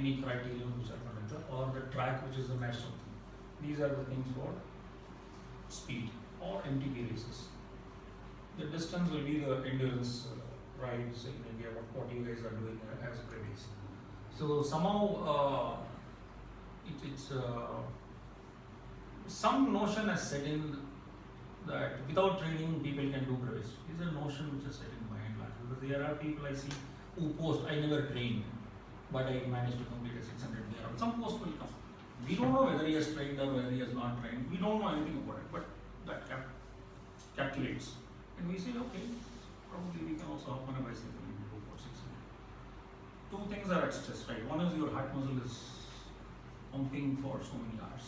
any criterion which are connected, or the track which is the match something. These are the things for speed or MTB races. The distance will be the endurance rides in India, what you guys are doing as predicts. So somehow it's some notion has set in that without training people can do brevis. It's a notion which is set in my mind, because there are people I see who post, I never trained, but I managed to complete a 600 meter. Some post will come. We don't know whether he has trained or whether he has not trained. We don't know anything about it, but that calculates. And we say, okay, probably we can also hop on a bicycle and go for 600. Two things are at stress, right? One is your heart muscle is pumping for so many hours.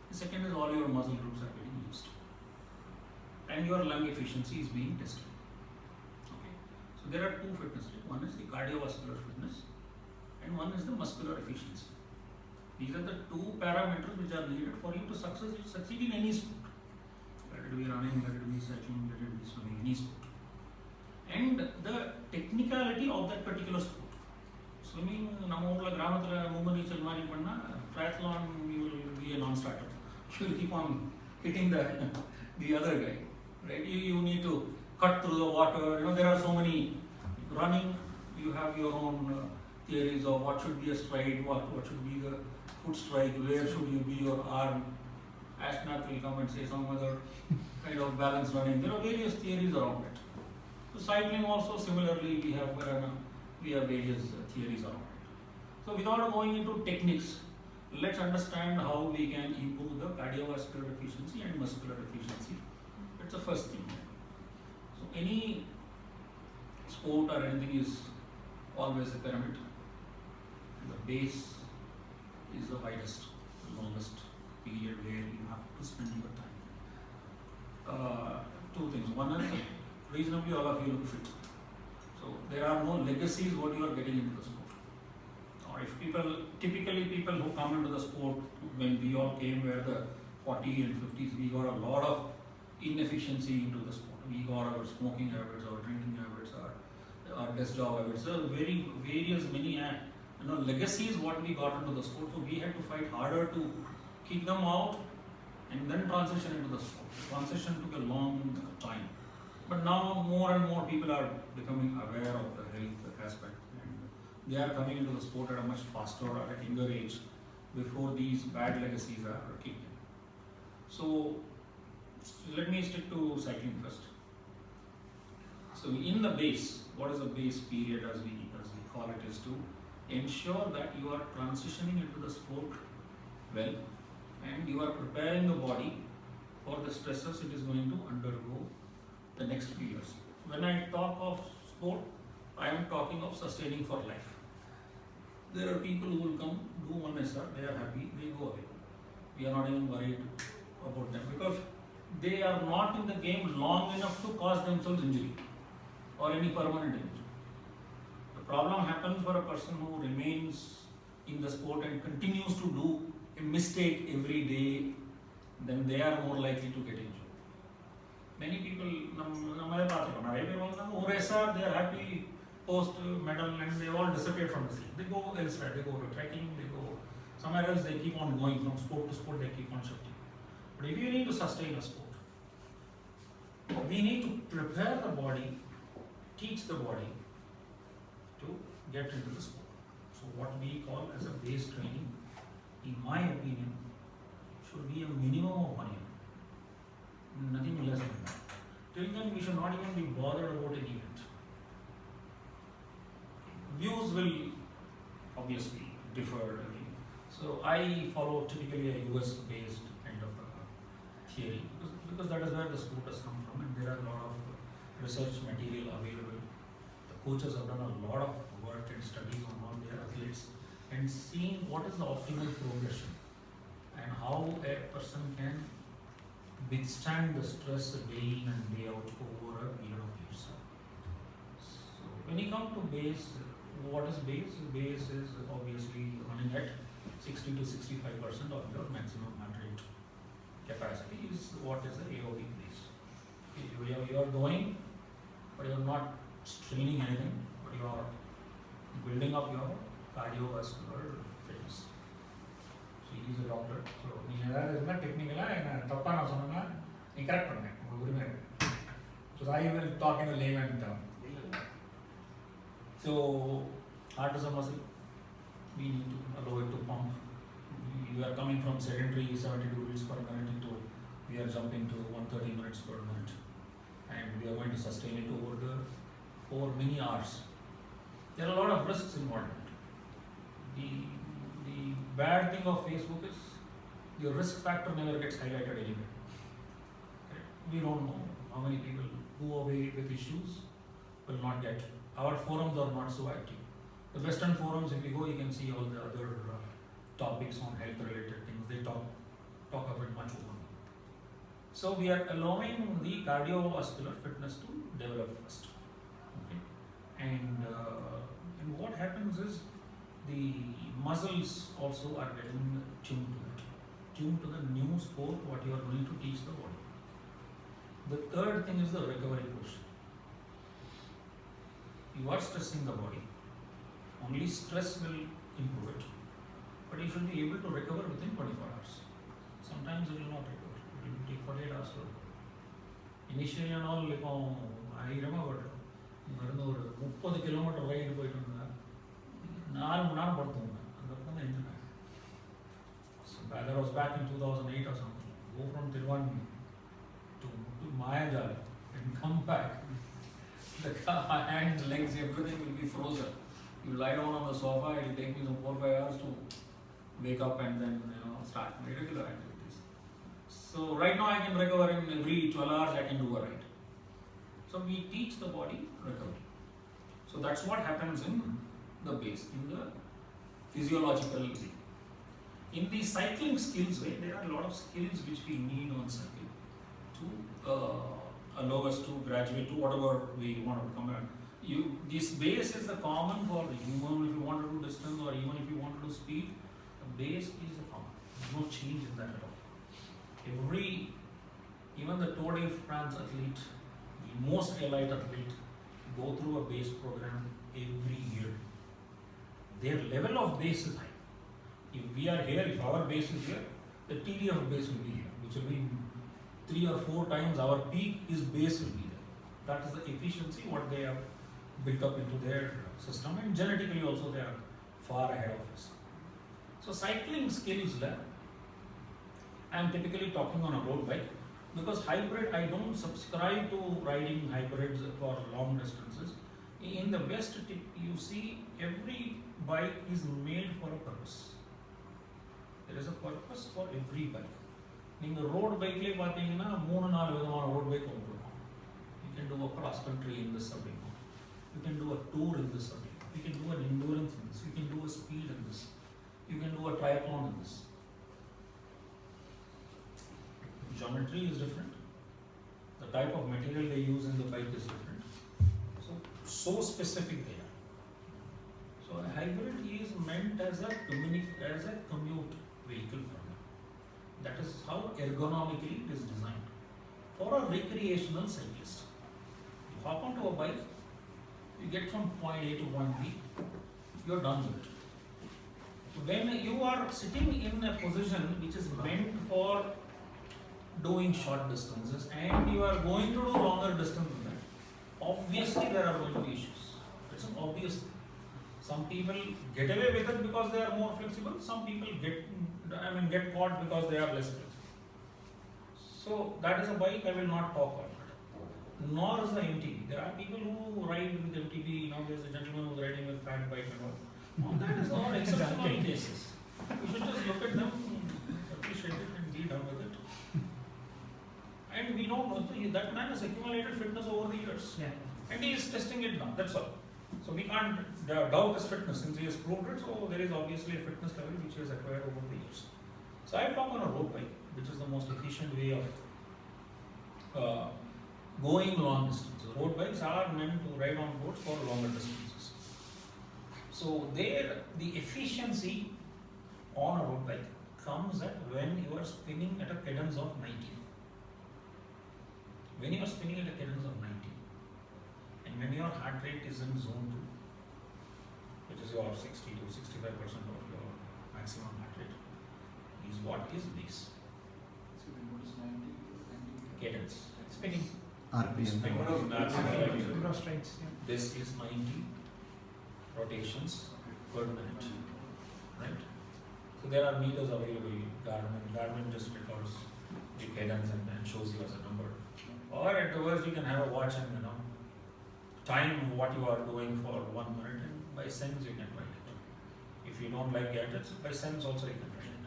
The second is all your muscle groups are getting used. And your lung efficiency is being tested. Okay. So there are two fitness tests. One is the cardiovascular fitness and one is the muscular efficiency. These are the two parameters which are needed for you to succeed in any sport. Let it be running, let it be cycling, let it be swimming, any sport. And the technicality of that particular sport. Swimming, நம்ம ஊர்ல கிராமத்துல மும்பு நீச்சல் மாதிரி பண்ணா triathlon you will be a non-starter. You will keep on hitting the other guy, right? You need to cut through the water. You know, there are so many running. You have your own theories of what should be a stride, what should be the foot strike, where should you be your arm. Ashnath will come and say some other kind of balance running. There are various theories around it. So cycling also similarly we have various theories around it. So without going into techniques, let's understand how we can improve the cardiovascular efficiency and muscular efficiency. That's the first thing. So any sport or anything is always a pyramid. The base is the widest, the longest period where you have to spend your time. Two things. One is reasonably all of you look fit. So there are no legacies what you are getting into the sport. Or if typically people who come into the sport, when we all came where the 40 and 50s, we got a lot of inefficiency into the sport. We got our smoking habits, our drinking habits, our desk job habits. So many legacies what we got into the sport. So we had to fight harder to keep them out and then transition into the sport. Transition took a long time. But now more and more people are becoming aware of the health aspect, and they are coming into the sport at a much faster or at a younger age before these bad legacies are kicked in. So let me stick to cycling first. So in the base, what is the base period as we call it, is to ensure that you are transitioning into the sport well and you are preparing the body for the stresses it is going to undergo the next few years. When I talk of sport, I am talking of sustaining for life. There are people who will come, do one SR, they are happy, they go away. We are not even worried about them because they are not in the game long enough to cause themselves injury or any permanent injury. The problem happens for a person who remains in the sport and continues to do a mistake every day, then they are more likely to get injured. Many people, they are happy post medal and they all disappear from the scene. They go elsewhere, they go to trekking, they go somewhere else, they keep on going from sport to sport, they keep on shifting. But if you need to sustain a sport, we need to prepare the body, teach the body to get into the sport. So what we call as a base training, in my opinion, should be a minimum of 1 year. Nothing less than that. Till then, we should not even be bothered about an event. Views will obviously differ. So I follow typically a US-based kind of theory because that is where the sport has come from, and there are a lot of research material available. The coaches have done a lot of work and studies on all their athletes and seeing what is the optimal progression and how a person can withstand the stress day in and day out over a period of years. So when you come to base, what is base? Base is obviously running at 60 to 65% of your maximum heart rate capacity is what is the aerobic base. You are going, but you are not straining anything, but you are building up your cardiovascular fitness. So he is a doctor. So நீங்க ஏதாவது இருந்தா டெக்னிக்கலா என்ன தப்பா நான் சொன்னேன்னா நீ correct பண்ணுங்க, உங்களுக்கு உரிமை இருக்கு. So I will talk in a layman term. So heart is a muscle. We need to allow it to pump. We are coming from sedentary 72 beats per minute into we are jumping to 130 minutes per minute, and we are going to sustain it over many hours. There are a lot of risks involved in it. The bad thing of Facebook is the risk factor never gets highlighted anywhere. Okay? We don't know how many people go away with issues will not get. Our forums are not so active. The Western forums, if you go, you can see all the other topics on health-related things. They talk of it much openly. So we are allowing the cardiovascular fitness to develop first. Okay? And what happens is the muscles also are getting tuned to it, tuned to the new sport what you are going to teach the body. The third thing is the recovery portion. You are stressing the body. Only stress will improve it. But you should be able to recover within 24 hours. Sometimes it will not recover. It will take 48 hours to recover. Initially and all, I remember, இங்கிருந்து ஒரு 30 kilometre ride போயிட்டு இருந்தேன், 4 மணி நேரம் படுத்துவேன், அதுக்கப்புறம் தான் எழுந்திருந்தேன். That was back in 2008 or something. Go from Tiruvani to Mayajal and come back. The hands, legs, everything will be frozen. You lie down on the sofa, it will take me some 4-5 hours to wake up and then start my regular activities. So right now I can recover in every 12 hours I can do a ride. So we teach the body recovery. So that's what happens in the base, in the physiological way. In the cycling skills way, there are a lot of skills which we need on cycle to allow us to graduate to whatever we want to become. This base is the common for human if you want to do distance or even if you want to do speed. The base is the common. There's no change in that at all. Even the Tour de France athlete, the most elite athlete, go through a base program every year. Their level of base is high. If we are here, if our base is here, the TDF base will be here, which will be 3 or 4 times our peak, his base will be there. That is the efficiency what they have built up into their system, and genetically also they are far ahead of us. So cycling skills there, I am typically talking on a road bike, because hybrid, I don't subscribe to riding hybrids for long distances. In the West, you see every bike is made for a purpose. There is a purpose for every bike. நீங்கள் road பைக்லேயே பார்த்தீங்கன்னா 3-4 விதமான road bike வந்துருக்கும். You can do a cross country in this அப்படின்னா, you can do a tour in this அப்படின்னா, you can do an endurance in this, you can do a speed in this, you can do a triathlon in this. Geometry is different. The type of material they use in the bike is different. So specific they are. So a hybrid is meant as a commute vehicle for them. That is how ergonomically it is designed for a recreational cyclist. You hop onto a bike, you get from point A to point B, you are done with it. When you are sitting in a position which is meant for doing short distances and you are going to do longer distance than that, obviously there are going to be issues. It's an obvious thing. Some people get away with it because they are more flexible. Some people get caught because they are less flexible. So that is a bike I will not talk about. Nor is the MTB. There are people who ride with MTB. There's a gentleman who's riding with fat bike and all. That is all exceptional cases. You should just look at them, appreciate it, and be done with it. And we know that man has accumulated fitness over the years. Yeah. And he is testing it now. That's all. So we can't doubt his fitness since he has proved it. So there is obviously a fitness level which he has acquired over the years. So I talk on a road bike, which is the most efficient way of going long distances. Road bikes are meant to ride on roads for longer distances. So there, the efficiency on a road bike comes at when you are spinning at a cadence of 90. When you are spinning at a cadence of 90, and when your heart rate is in zone 2, which is your or 60 to 65% of your maximum heart rate is what is this So we notice 90, 90 cadence. Spinning. RPM. Spinning. Number of strikes, yeah. This is 90 rotations per minute, right? So there are meters available. Garmin just records the cadence and shows you as a number. Or at the worst, you can have a watch and time what you are doing for 1 minute, and by sense you can write it. If you don't like gadgets, by sense also you can write it.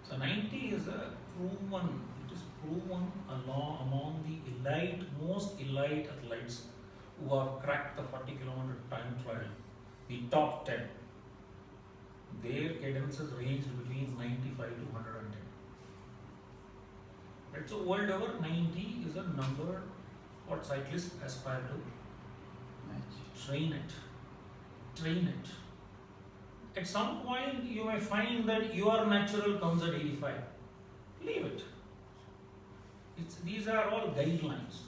So 90 is a proven. It is proven among the elite, most elite athletes who have cracked the 40-kilometer time trial. The top 10, their cadences range between 95 to 110. Right, so world over, 90 is a number what cyclists aspire to. Train it. At some point, you may find that your natural comes at 85. Leave it. These are all guidelines.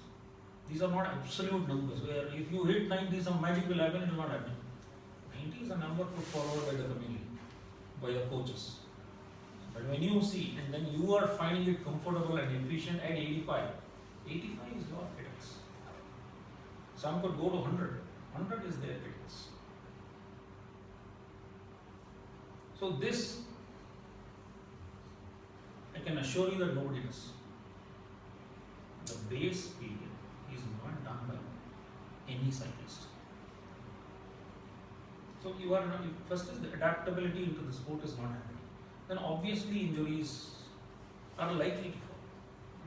These are not absolute numbers where if you hit 90, some magic will happen, it will not happen. 90 is a number put forward by the community, by the coaches. But when you see, and then you are finding it comfortable and efficient at 85, 85 is your cadence. Some could go to 100. 100 is their cadence. So this, I can assure you that nobody does. The base period is not done by any cyclist. So you are not, first is the adaptability into the sport is not happening. Then obviously injuries are likely to fall.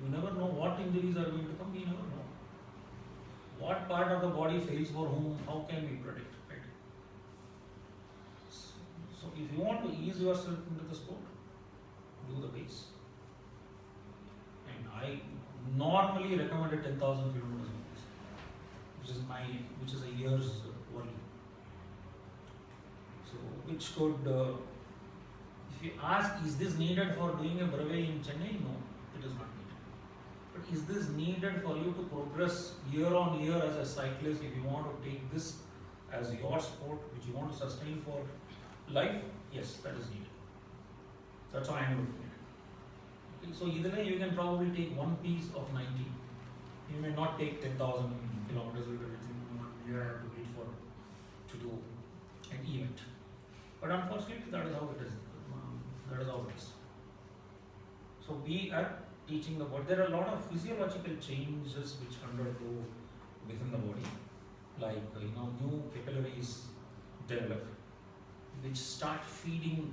You never know what injuries are going to come, we never know. What part of the body fails for whom, how can we predict, right? So if you want to ease yourself into the sport, do the base. And I normally recommend a 10,000 kilometers, which is a year's volume. So which could, if you ask, is this needed for doing a brevet in Chennai? No, it is not needed. But is this needed for you to progress year on year as a cyclist if you want to take this as your sport, which you want to sustain for life? Yes, that is needed. That's how I am looking at it. Okay, so either way, you can probably take one piece of 90. You may not take 10,000 kilometers because it's in 1 year I have to wait for to do an event. But unfortunately, that is how it is. That is how it is. So we are teaching the body. There are a lot of physiological changes which undergo within the body, like new capillaries develop, which start feeding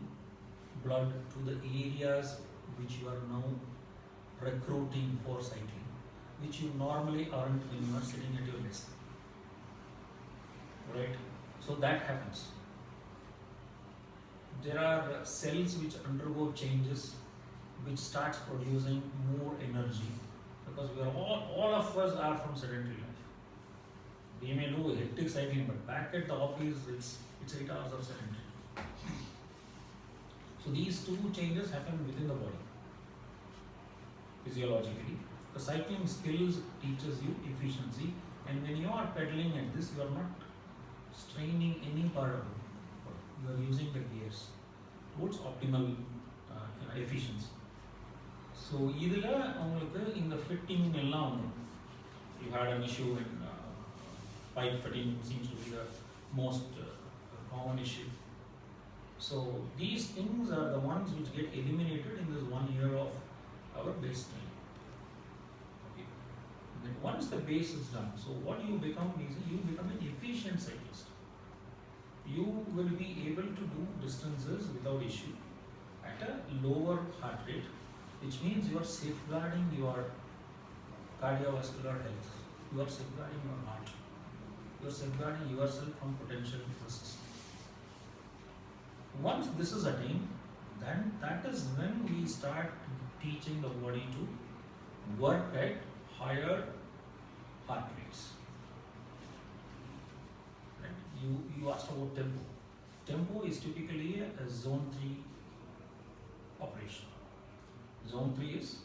blood to the areas which you are now recruiting for cycling, which you normally aren't when you are sitting at your desk. Right? So that happens. There are cells which undergo changes, which starts producing more energy, because we are all of us are from sedentary life. We may do hectic cycling, but back at the office, it's 8 hours of sedentary. So these two changes happen within the body, physiologically. The cycling skills teaches you efficiency, and when you are pedaling at this, you are not straining any part of it. You are using the gears towards optimal efficiency. So, in the fitting, you had an issue in pipe fitting, seems to be the most common issue. So, these things are the ones which get eliminated in this 1 year of our base training. Okay. Then once the base is done, so what you become is you become an efficient cyclist. You will be able to do distances without issue at a lower heart rate, which means you are safeguarding your cardiovascular health. You are safeguarding your heart. You are safeguarding yourself from potential risks. Once this is attained, then that is when we start teaching the body to work at higher heart rates. Right? You asked about tempo. Tempo is typically a zone 3 operation. Zone 3 is,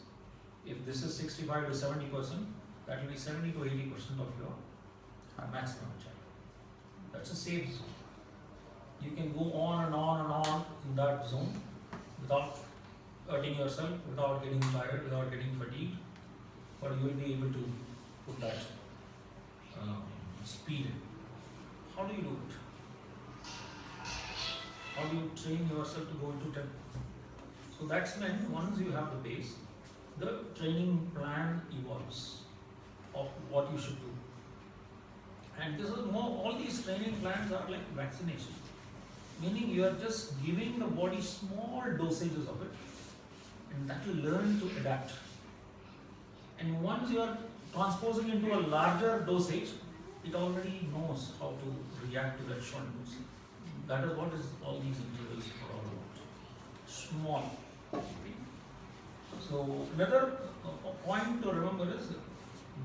if this is 65 to 70%, that will be 70 to 80% of your maximum charge. That's a safe zone. You can go on and on and on in that zone without hurting yourself, without getting tired, without getting fatigued, but you will be able to put that speed in. How do you do it? How do you train yourself to go into tempo? So that's when once you have the base, the training plan evolves of what you should do. And this is more, all these training plans are like vaccination. Meaning you are just giving the body small dosages of it, and that will learn to adapt. And once you are transposing into a larger dosage, it already knows how to react to that short dose. That is what is all these intervals are all about. Small. So another point to remember is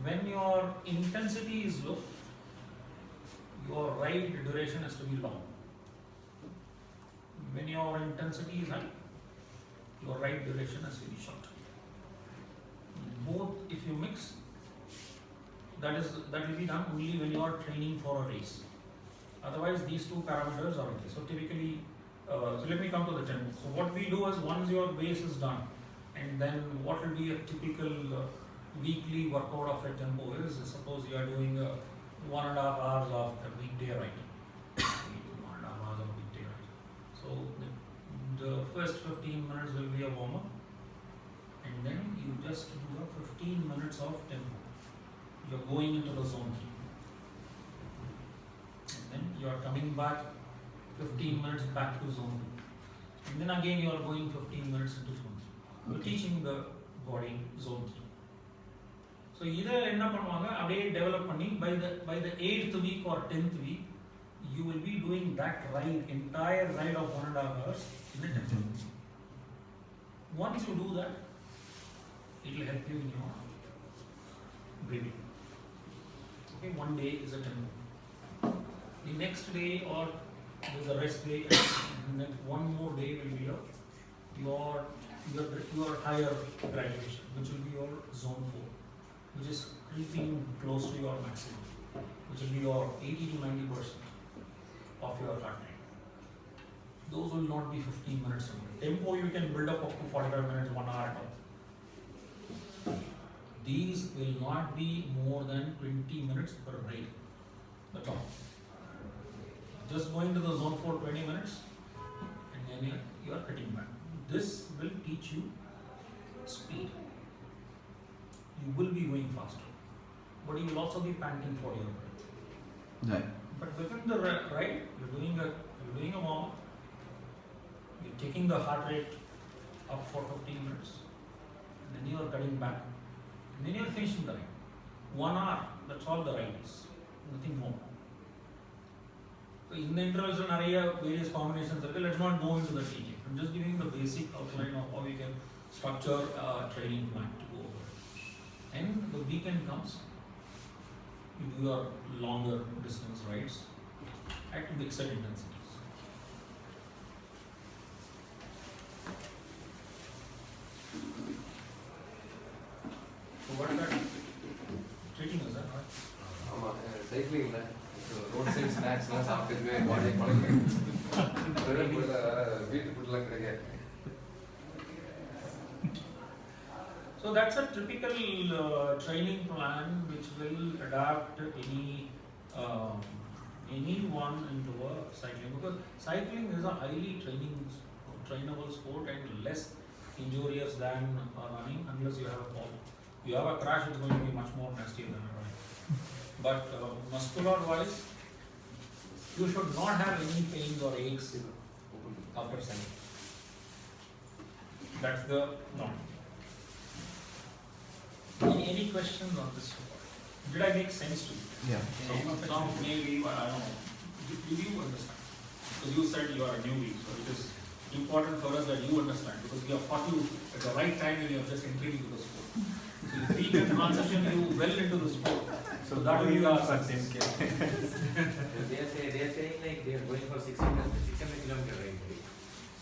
when your intensity is low, your ride duration has to be long. When your intensity is high, your ride duration has to be short. Both, if you mix, that will be done only when you are training for a race. Otherwise, these two parameters are okay. So typically, so let me come to the tempo. So what we do is once your base is done, and then what will be a typical weekly workout of a tempo is, suppose you are doing 1.5 hours of a weekday ride. 1.5 hours of a weekday ride. So the first 15 minutes will be a warm up, and then you just do a 15 minutes of tempo. You are going into the zone 3. And then you are coming back 15 minutes back to zone 2. And then again you are going 15 minutes into zone 3. You are teaching the body zone 3. So either end up develop by the 8th week or 10th week, you will be doing that ride, entire ride of 1.5 hours in a tempo. Once you do that, it will help you in your breathing. Okay, one day is a tempo. The next day or there is a rest day, and then one more day will be your higher graduation, which will be your zone 4, which is creeping close to your maximum, which will be your 80 to 90% of your heart rate. Those will not be 15 minutes only. Tempo you can build up to 45 minutes, 1 hour and all. These will not be more than 20 minutes per ride. That's all. Just going to the zone for 20 minutes, and then you are cutting back. This will teach you speed. You will be going faster, but you will also be panting for your breath. Right. But within the ride, you're doing a warm up. You're taking the heart rate up for 15 minutes, and then you are cutting back, and then you are finishing the ride. 1 hour. That's all the ride is. Nothing more. So in the intervals and various combinations, let's not go into the teaching. I'm just giving the basic outline of how we can structure a training plan to go over. And the weekend comes, you do your longer distance rides at mixed intensities. So what is that? Treating is that right? Cycling, road side snacks, சாப்பிட்டு பாடி பழக்கம் வீட்டு ஃபுட்லாம் கிடையாது. So that's a typical training plan which will adapt anyone into a cycling, because cycling is a highly trainable sport and less injurious than running, unless you have a fall. If you have a crash, it's going to be much more nastier than a running. But muscular wise, you should not have any pains or aches after cycling. That's the norm. Any questions on this? Did I make sense to you? Yeah. Some maybe, but I don't know. Do you understand? Because you said you are a newbie, so it is important for us that you understand, because we have caught you at the right time when you have just entered into the sport. So if we can transition you well into the sport, so that will be our success. They are saying like they are going for 600 kilometer ride.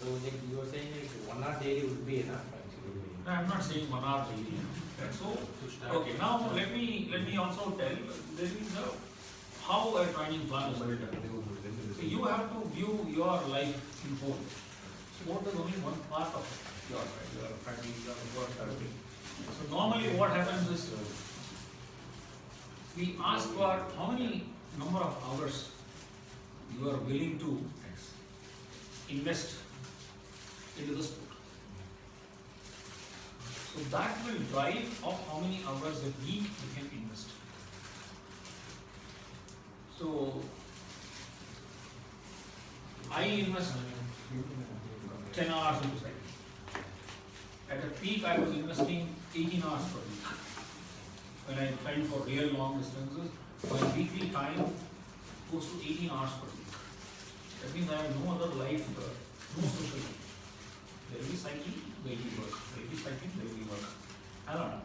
So like you are saying like 1 hour daily would be enough actually. No, I'm not saying 1 hour daily. So okay, now let me also tell there is how a training plan is built up. So you have to view your life in whole. Sport is only one part of your life, your family, your work, everything. So normally what happens is, we ask for how many number of hours you are willing to invest into the sport. So that will drive of how many hours a week you can invest. So I invest 10 hours into cycling. At the peak, I was investing 18 hours per week. When I trained for real long distances, my weekly time goes to 18 hours per week. That means I have no other life, no social life. There will be cycling, there will be work. There will be cycling, there will be work. I don't know.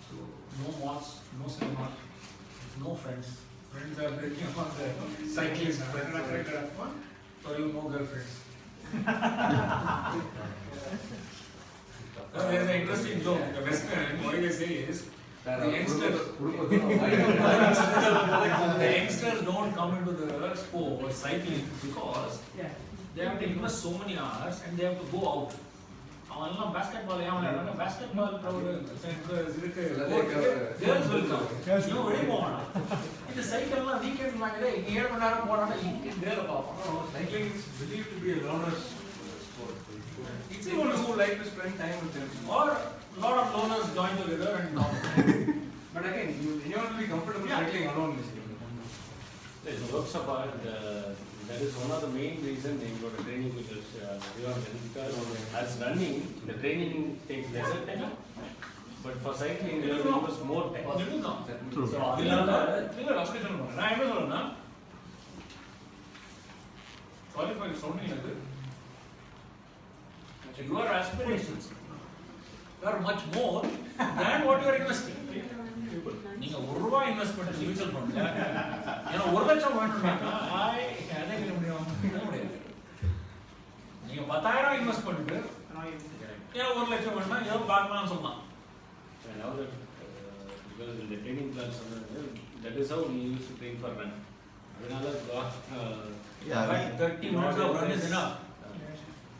So no malls, no cinema, no friends. Friends are breaking up on the cyclist. So you no girlfriends. There is an interesting joke. The Western, what they say is, the youngsters don't come into the sport cycling because they have to invest so many hours and they have to go out. அவங்கெல்லாம் basketball basketball girls will come. You வெளிய போவானா? இந்த சைக்கிள்லாம் weekend வாங்கலே 7 மணி நேரம் போறானே கேர்ல பாப்போம். Cycling is believed to be a loner's sport. It's people who like to spend time with them. Or lot of loners join together and talk. But again, anyone will be comfortable cycling alone. It works apart. That is one of the main reasons they go to training because because as running, the training takes lesser time. But for cycling, they use more time. True. So, sorry for sounding like this. Your aspirations are much more than what you are investing. நீங்க ₹1 invest பண்ணி mutual ஃபண்ட்ல ஏன்னா 1 லட்சம் வேணும்னா அதே முடியும் நீங்க 10,000 invest பண்ணிட்டு ஏன் 1 லட்சம் வேணும்னா ஏதோ பார்க்கலாம்னு சொல்லலாம். Now that because in the training plans that is how we used to train for run. அதனால 30 minutes of run is enough.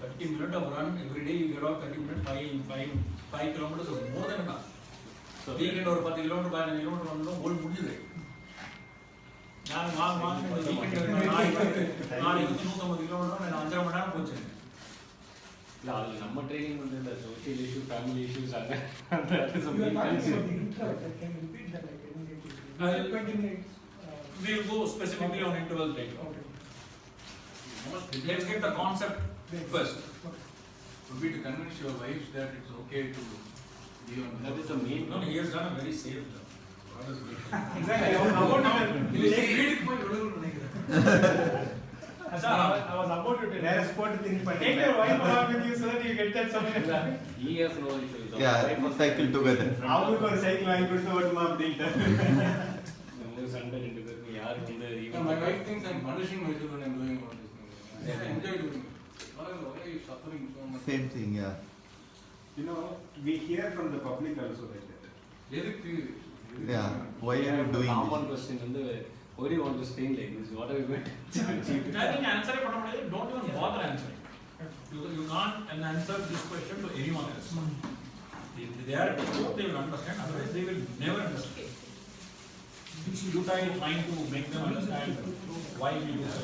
30 minutes of run every day you get out 30 minutes 5 kilometers is more than enough. So weekend ஒரு 10 kilometre 15 kilometre வந்தோம் ஓல் முடியுது. நான் weekend நாளைக்கு 150 kilometre நான் 5 மணி நேரம் போச்சு. இல்ல அது நம்ம ட்ரெயினிங் வந்து இந்த சோஷியல் இஷ்யூ ஃபேமிலி இஷ்யூஸ் அங்க that is a main concern. We will go specifically on interval training. Let's get the concept first. Would be to convince your wives that it's okay to be on. That is the main. No, he has done a very safe job. Exactly. I was about to There is sport thing, but take your wife along with you so that you get that something. He has no issues. Yeah, cycle together. How we go cycle and go to what mom did. நம்ம சண்டை ரெண்டு பேருக்கு யார் வந்து My wife thinks I'm punishing myself when I'm doing all this. I enjoy doing it. Why are you suffering so much? Same thing, yeah. You know, we hear from the public also like that. Yeah. Why are you doing common this? question வந்து why do you want to stay like this? What are you going to achieve? I think answer it பண்ண முடியாது. Don't even bother answering. You can't answer this question to anyone else. If they are told, they will understand. Otherwise, they will never understand. You try trying to make them understand why we do this.